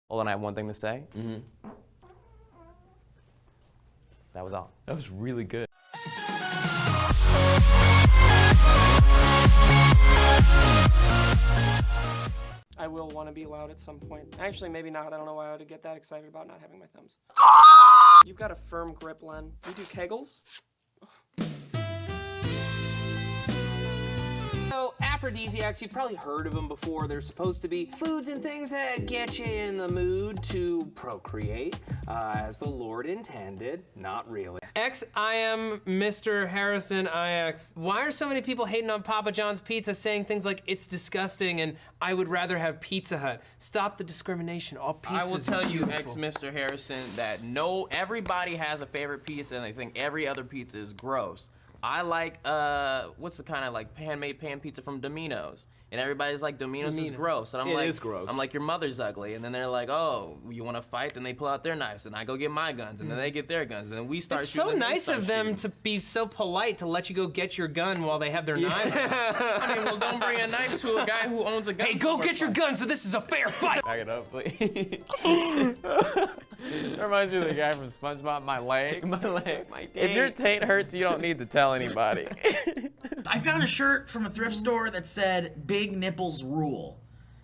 Hold on, I have one thing to say. That was all. That was really good. I will want to be loud at some point. Actually, maybe not. I don't know why I would get that excited about not having my thumbs. You've got a firm grip, Len. You do kegels? So, aphrodisiacs, you've probably heard of them before. They're supposed to be foods and things that get you in the mood to procreate, as the Lord intended. Not really. I am Mr. Harrison IX. Why are so many people hating on Papa John's pizza, saying things like, it's disgusting and I would rather have Pizza Hut? Stop the discrimination. All pizzas I will tell are you, beautiful. Mr. Harrison, that everybody has a favorite pizza and they think every other pizza is gross. I like, what's the kind of like handmade pan pizza from Domino's? And everybody's like, Domino's is gross. And I'm like, is gross. I'm like, your mother's ugly. And then they're like, oh, you want to fight? Then they pull out their knives. And I go get my guns. And then they get their guns. And then we start It's shooting. so and they nice start of them shooting. to be so polite to let you go get your gun while they have their knives out. I mean, well, don't bring a knife to a guy who owns a gun. Hey, go get your gun so this is a fair fight! Back it up, please. That reminds me of the guy from SpongeBob, my leg. My leg, my If your taint hurts, you don't need to tell anybody. I found a shirt from a thrift store that said "Big Nipples Rule."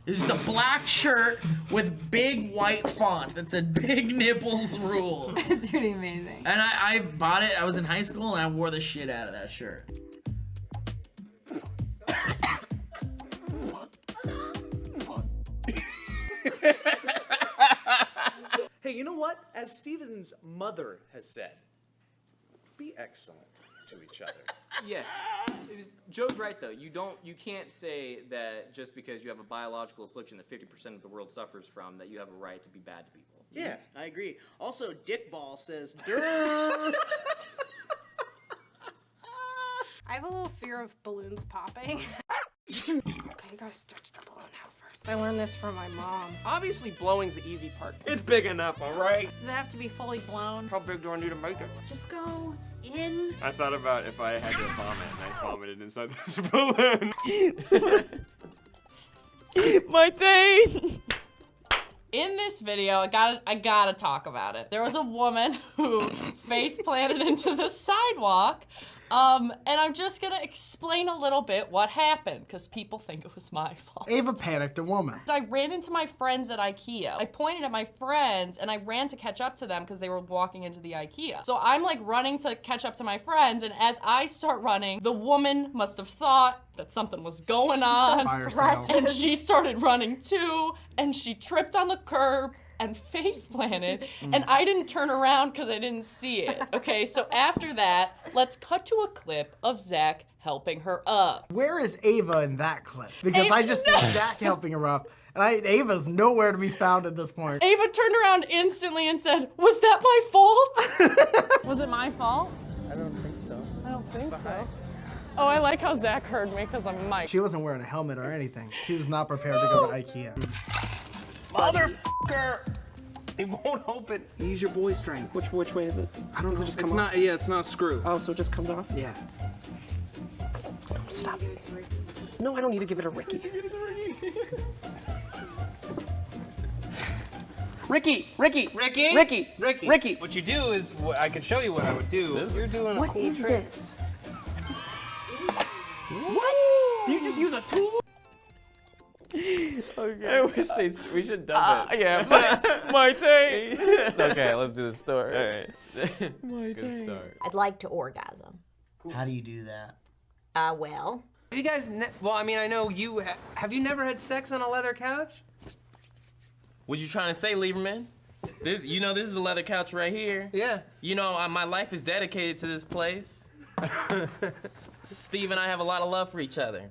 It was just a black shirt with big white font that said "Big Nipples Rule." It's pretty amazing. And I bought it. I was in high school and I wore the shit out of that shirt. Hey, you know what? As Steven's mother has said, be excellent to each other. Yeah, Joe's right though. You can't say that just because you have a biological affliction that 50% of the world suffers from, that you have a right to be bad to people. Yeah. I agree. Also, Dick Ball says, "Durr." I have a little fear of balloons popping. Okay, you gotta stretch the balloon out first. I learned this from my mom. Obviously, blowing's the easy part. It's big enough, all right? Does it have to be fully blown? How big do I need to make it? Just go in. I thought about if I had to vomit and I vomited inside this balloon. My taint! In this video, I gotta talk about it. There was a woman who face planted into the sidewalk, and I'm just gonna explain a little bit what happened, because people think it was my fault. Ava panicked a woman. I ran into my friends at IKEA. I pointed at my friends, and I ran to catch up to them because they were walking into the IKEA. So I'm like running to catch up to my friends, and as I start running, the woman must have thought that something was going on, Fire sale. and she started running too, and she tripped on the curb and face planted, and I didn't turn around because I didn't see it. Okay, so after that, let's cut to a clip of Zach helping her up. Where is Ava in that clip? Because I just see Zach helping her up, and Ava's nowhere to be found at this point. Ava turned around instantly and said, "Was that my fault?" Was it my fault? I don't think so. I don't think so. Oh, I like how Zach heard me because I'm Mike. She wasn't wearing a helmet or anything. She was not prepared to go to IKEA. Motherfucker! It won't open. Use your boy strength. Which way is it? I don't know. Does it just come It's off? not, yeah, it's not a screw. Oh, so it just comes off? Yeah. Stop. No, I don't need to give it a Ricky. Ricky! What you do is, I can show you what I would do. You're doing a cool trick. This? What? You just use a tool? Okay. I wish we should dub it. Yeah, my taint! Okay, let's do the story. All right. Good start. I'd like to orgasm. How do you do that? Well. Have you guys, well, I mean, I know you, have you never had sex on a leather couch? What you trying to say, Lieberman? This is a leather couch right here. Yeah. You know, my life is dedicated to this place. Steve and I have a lot of love for each other.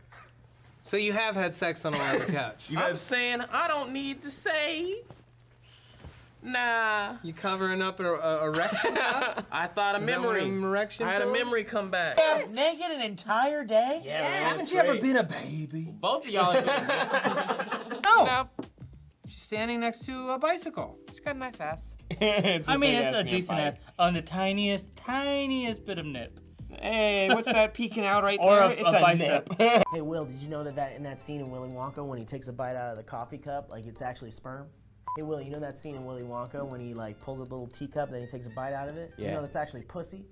So you have had sex on a leather couch? I'm saying I don't need to say. Nah. You covering up an erection cup? I thought a Is that what memory. an erection I had a pills? memory come back. Naked an entire day? Yeah, Haven't you ever been a baby? Both of y'all are No. She's standing next to a bicycle. She's got a nice ass. I mean, it's a decent ass on the tiniest bit of nip. Hey, what's that peeking out right Or there? a bicep. Hey, Will, did you know that in that scene in Willy Wonka when he takes a bite out of the coffee cup, like it's actually sperm? Hey Willie, you know that scene in Willy Wonka when he like pulls a little teacup and then he takes a bite out of it? Yeah. You know that's actually pussy?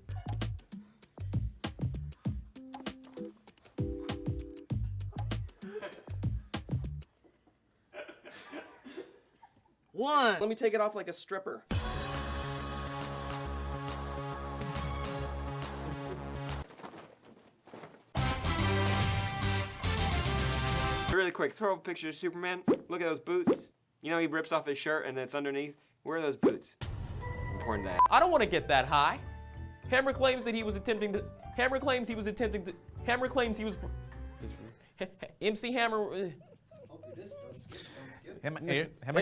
One. Let me take it off like a stripper. Really quick, throw up a picture of Superman. Look at those boots. You know he rips off his shirt and it's underneath. Where are those boots? Important that. I don't want to get that high. Hammer claims that he was attempting to. Hammer claims he was attempting to. Hammer claims he was. MC Hammer. Chem Astry,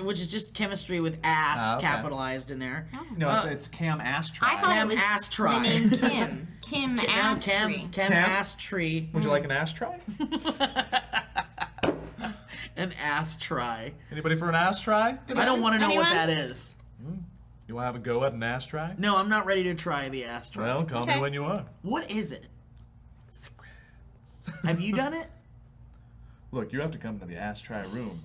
which is just chemistry with ass capitalized in there. No, it's Cam Astry. I thought Chem it was Astry. the name Kim. Kim Astry. Chem Astry. Would you like an ass try? An ass try. Anybody for an ass try? I don't want to know what that is. You want to have a go at an ass try? No, I'm not ready to try the ass try. Well, call me when you are. What is it? Have you done it? Look, you have to come to the ass try room.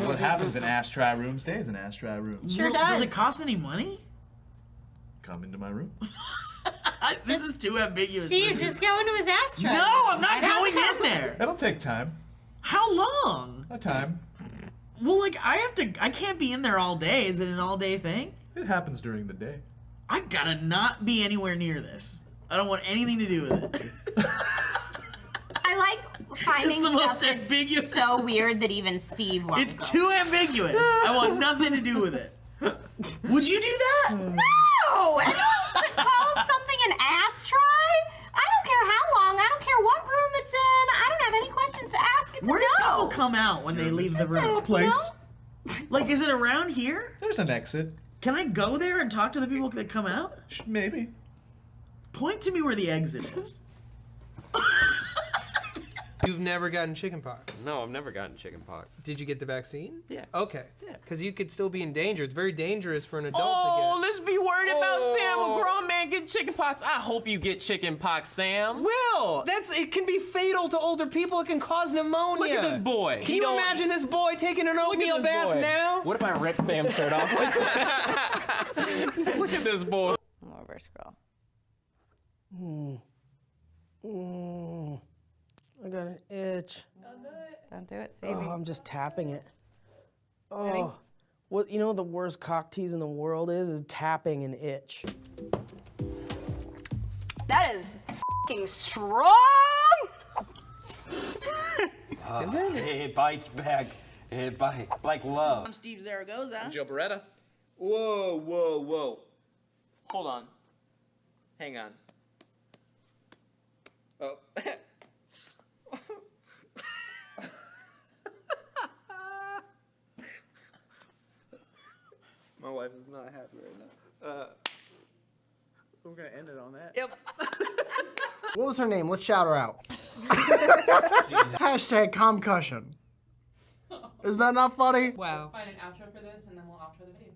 What happens in ass try room stays in ass try room. Sure does. Does it cost any money? Come into my room. This is too ambiguous. Steve, just go into his ass tray. No, I'm not going in there. That'll take time. How long? A time. Well, like, I can't be in there all day. Is it an all-day thing? It happens during the day. I gotta not be anywhere near this. I don't want anything to do with it. I like finding It's the stuff most that's ambiguous- so weird that even Steve won't It's go. too ambiguous. I want nothing to do with it. Would you do that? No! Anyone calls something an ass try? I don't care how long. I don't care what room it's in. I don't have any questions to ask. It's Where a do no. people come out when they leave the room? A place. Like, is it around here? There's an exit. Can I go there and talk to the people that come out? Maybe. Point to me where the exit is. You've never gotten chickenpox. No, I've never gotten chickenpox. Did you get the vaccine? Yeah. Okay. Yeah. Because you could still be in danger. It's very dangerous for an adult Oh, to get. let's be worried about Sam, a grown man getting chickenpox. I hope you get chickenpox, Sam. Will! It can be fatal to older people. It can cause pneumonia. Look at this boy. Can you imagine this boy taking an oatmeal bath now? What if I rip Sam's shirt off like that? Look at this boy. More of our scroll. I got an itch. Don't do it, Stevie. Oh, I'm just tapping it. Ready? Oh, what you know what the worst cock tease in the world is tapping an itch. That is f***ing strong! It bites back. It bites like love. I'm Steve Zaragoza. Joe Beretta. Whoa, whoa, whoa. Hold on. Hang on. Oh. My wife is not happy right now. We're gonna end it on that. Yep. What was her name? Let's shout her out. Hashtag concussion. Is that not funny? Wow. Let's find an outro for this and then we'll outro the video.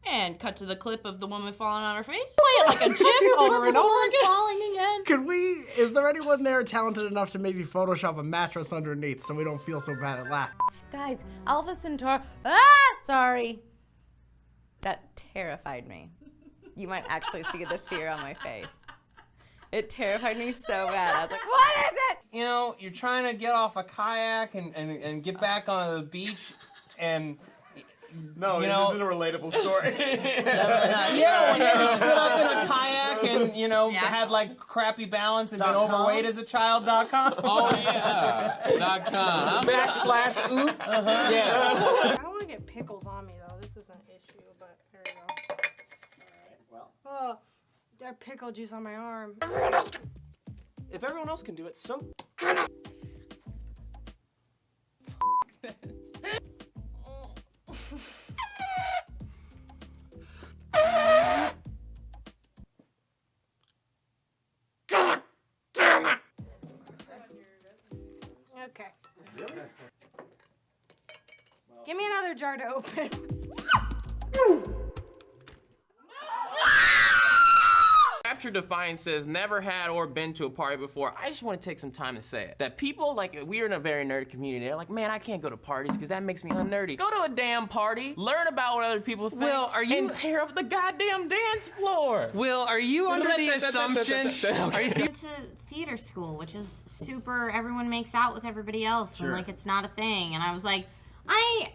And cut to the clip of the woman falling on her face. Play it like a gif over and over again. Falling again. Could we, is there anyone there talented enough to maybe Photoshop a mattress underneath so we don't feel so bad at laughing? Guys, Alpha Centaur. Sorry. That terrified me. You might actually see the fear on my face. It terrified me so bad. I was like, what is it? You know, you're trying to get off a kayak and get back onto the beach and... No, you this know, isn't a relatable story. Yeah, when you stood up in a kayak and, you know, had like crappy balance and been overweight as a child.com. Oh, yeah. .com. /oops. Yeah. I don't want to get pickles on me though. This is an issue, but here we go. Well. Oh, got pickle juice on my arm. If everyone else can do it, so Okay. Give me another jar to open. Capture Defiance says, never had or been to a party before. I just want to take some time to say it. That people, like, we're in a very nerdy community. They're like, man, I can't go to parties because that makes me unnerdy. Go to a damn party, learn about what other people think, and tear up the goddamn dance floor. Will, are you under the assumption? Are you? I went to theater school, which is super, everyone makes out with everybody else, and like it's not a thing. And I was like, I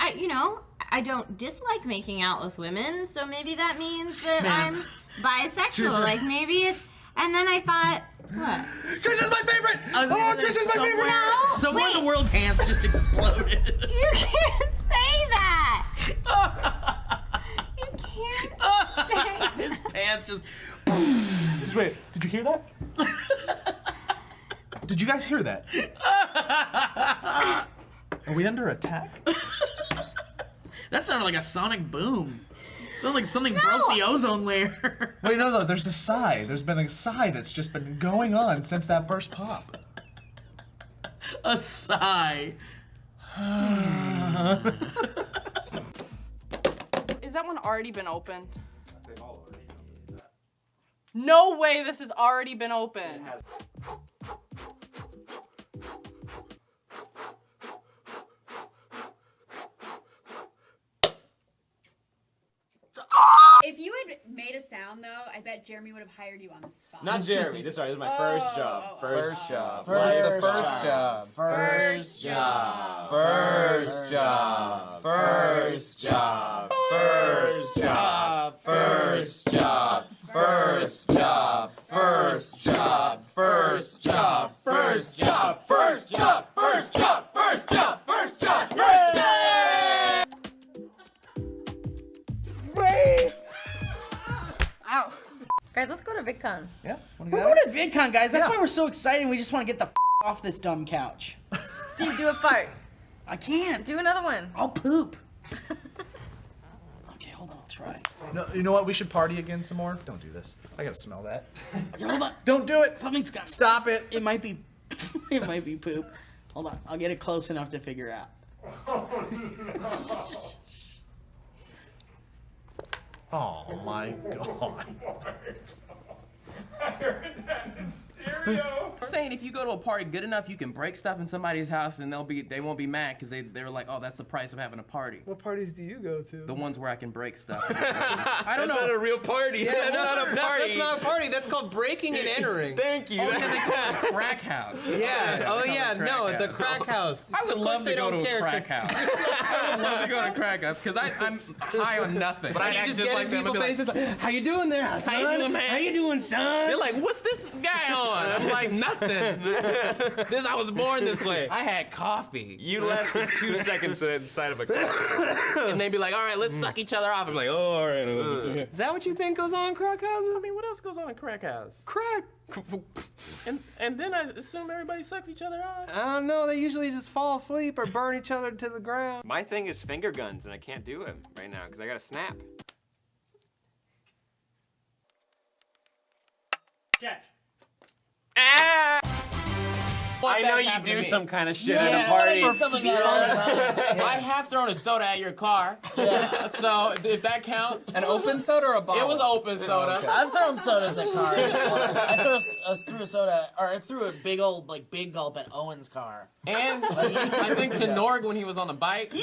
don't dislike making out with women, so maybe that means that I'm bisexual. Like maybe it's. And then I thought, what? Trish is my favorite! Trish is my favorite! No, Somewhere in the world, pants just exploded. You can't say that! You can't say His pants just. Wait, did you hear that? Did you guys hear that? Are we under attack? That sounded like a sonic boom. Sounded like something broke the ozone layer. Wait, no, there's a sigh. There's been a sigh that's just been going on since that first pop. A sigh. Is that one already been opened? They've all already done that. No way this has already been opened. If you had made a sound though, I bet Jeremy would have hired you on the spot. Not Jeremy. This is my first job. First job. First What's the first job? First job. First job. First job. First job. First job. First job. First job. First job. First job. First job. First job. First job. First job. First job. Ow. Guys, let's go to VidCon. Yeah. We're going to VidCon, guys. That's why we're so excited. We just want to get the off this dumb couch. Steve, do a fart. I can't. Do another one. I'll poop. Okay, hold on. I'll try. No, you know what? We should party again some more. Don't do this. I gotta smell that. Okay, hold on. Don't do it. Something's got. Stop it. It might be. It might be poop. Hold on. I'll get it close enough to figure out. Oh my god. I heard that in stereo. I'm saying if you go to a party good enough, you can break stuff in somebody's house and they won't be mad because they're like, oh, that's the price of having a party. What parties do you go to? The ones where I can break stuff. I don't know. That's not a real party. Yeah, that's not a party. That's not a party. That's called breaking and entering. Thank you. Oh, yeah, they call it a crack house. Yeah. Oh, yeah. No, it's a crack house. I would love to go to a crack house. I would love to go to a crack house because I'm high on nothing. But I you act just just get like in them. people's faces like, how you doing there, son? How you doing, man? How you doing, son? They're like, what's this guy on? I'm like, nothing. I was born this way. I had coffee. You last for 2 seconds inside of a car. And they'd be like, all right, let's suck each other off. I'm like, oh, all right. Is that what you think goes on in crack houses? I mean, what else goes on in crack house? Crack. And then I assume everybody sucks each other off. I don't know. They usually just fall asleep or burn each other to the ground. My thing is finger guns, and I can't do it right now because I got a snap. Catch. Ah! I know you do some kind of shit at a party. I have thrown a soda at your car. Yeah. So if that counts. An open soda or a bottle? It was open soda. Okay. I've thrown sodas at cars. I threw a soda, or I threw a big old, big gulp at Owen's car. And I think to Norg when he was on the bike. Yeah!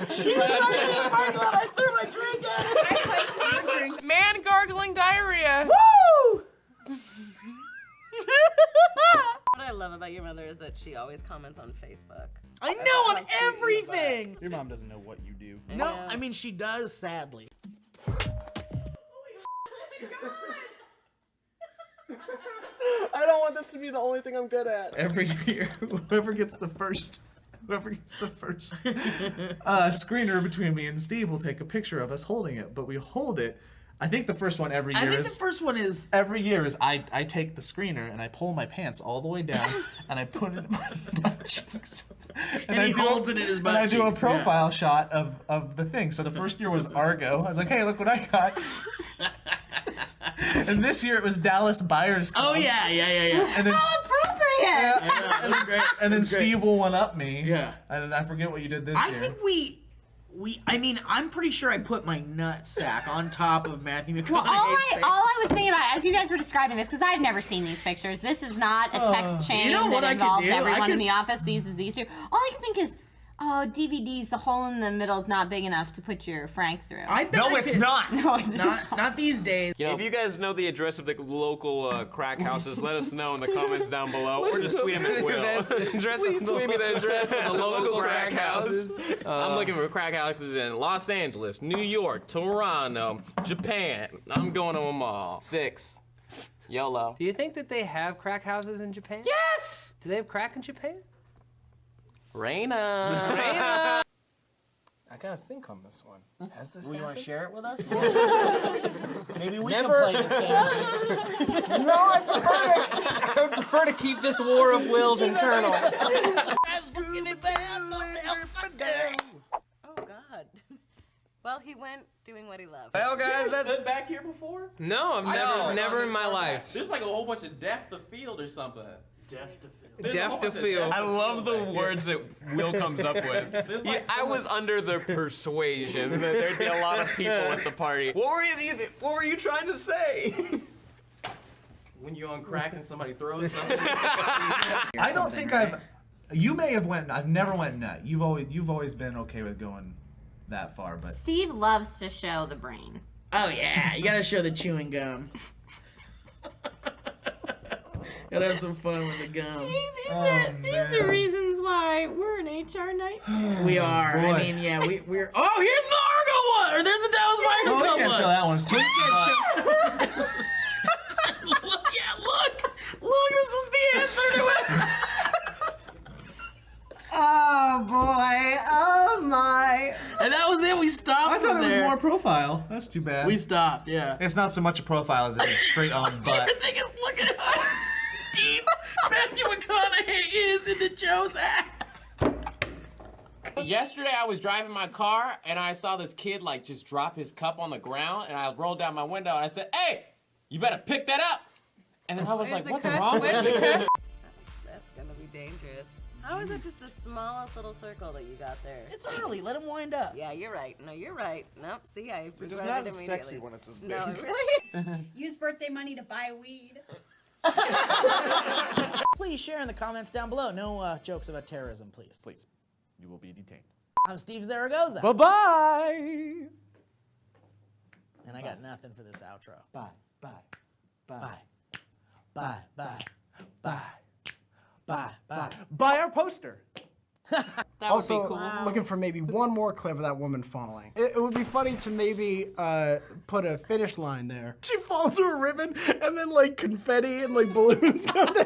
He was running in the parking lot. I threw my drink at him. I punched your drink. Man gargling diarrhea. Woo! What I love about your mother is that she always comments on Facebook. I know on everything. Your mom doesn't know what you do. No, I mean she does, sadly. I don't want this to be the only thing I'm good at. Every year, whoever gets the first screener between me and Steve will take a picture of us holding it, but we hold it. I think the first one every year I think the first one is... Every year is I take the screener and I pull my pants all the way down and I put it in my butt cheeks. And he holds it in his butt And I do a cheeks, profile shot of the thing. So the first year was Argo. I was like, hey, look what I got. And this year it was Dallas Buyers Club. Oh, yeah. And then, Appropriate! and then Steve will one-up me. Yeah. And I forget what you did this year. I think we I'm pretty sure I put my nut sack on top of Matthew McConaughey's Well, all face. I was thinking about as you guys were describing this, because I've never seen these pictures. This is not a text chain that involves everyone in the office. These is these two. All I can think is, oh, DVDs. The hole in the middle is not big enough to put your Frank through. No, it's not. No, it's not these days. If you guys know the address of the local crack houses, let us know in the comments down below, or just tweet them at Will. Please tweet me the address of the local crack houses. I'm looking for crack houses in Los Angeles, New York, Toronto, Japan. I'm going to them all. 6. YOLO. Do you think that they have crack houses in Japan? Yes! Do they have crack in Japan? Raina. I gotta think on this one. Has this You want to share it with us? Maybe we can play this game. No, I would prefer to keep this war of wills internal. Oh God. Well, he went doing what he loved. Well, guys, You ever stood back here before? No, I've never in my life. There's like a whole bunch of depth of field or something. Depth of field. Deaf to feel. I love the words that Will comes up with. like I was under the persuasion that there'd be a lot of people at the party. What were you trying to say? When you're on crack and somebody throws something. I don't think I've. You may have went. I've never went nut. You've always been okay with going that far, but. Steve loves to show the brain. Oh yeah, you gotta show the chewing gum. Gotta have some fun with the gum. These are reasons why we're an HR night. We are. Boy. I mean, yeah, we're. Oh, here's the Argo one, or there's the Dallas Myers Club You can't one. show that one. It's too Look, this is the answer to it. Oh boy, oh my. And that was it. We stopped. I thought it was there. more profile. That's too bad. We stopped. Yeah. It's not so much a profile as it is straight on butt. Everything is looking at how deep Matthew McConaughey is into Joe's ass. Yesterday I was driving my car and I saw this kid like just drop his cup on the ground and I rolled down my window and I said, "Hey, you better pick that up." And then I was like, "What's wrong with me?" That's gonna be dangerous. How is it just the smallest little circle that you got there? It's early. Let him wind up. Yeah, you're right. No, you're right. Nope. See, I It's just regret not it as immediately. sexy when it's as big. No, really. Use birthday money to buy weed. Please share in the comments down below. No jokes about terrorism, please. Please, you will be detained. I'm Steve Zaragoza. Bye-bye. And I got nothing for this outro. Bye. Bye. Bye. Bye. Bye. Bye. Bye. Bye. Buy our poster. That also, would be cool. looking for maybe one more clip of that woman falling. It would be funny to maybe put a finish line there. She falls through a ribbon, and then like confetti and like balloons come down.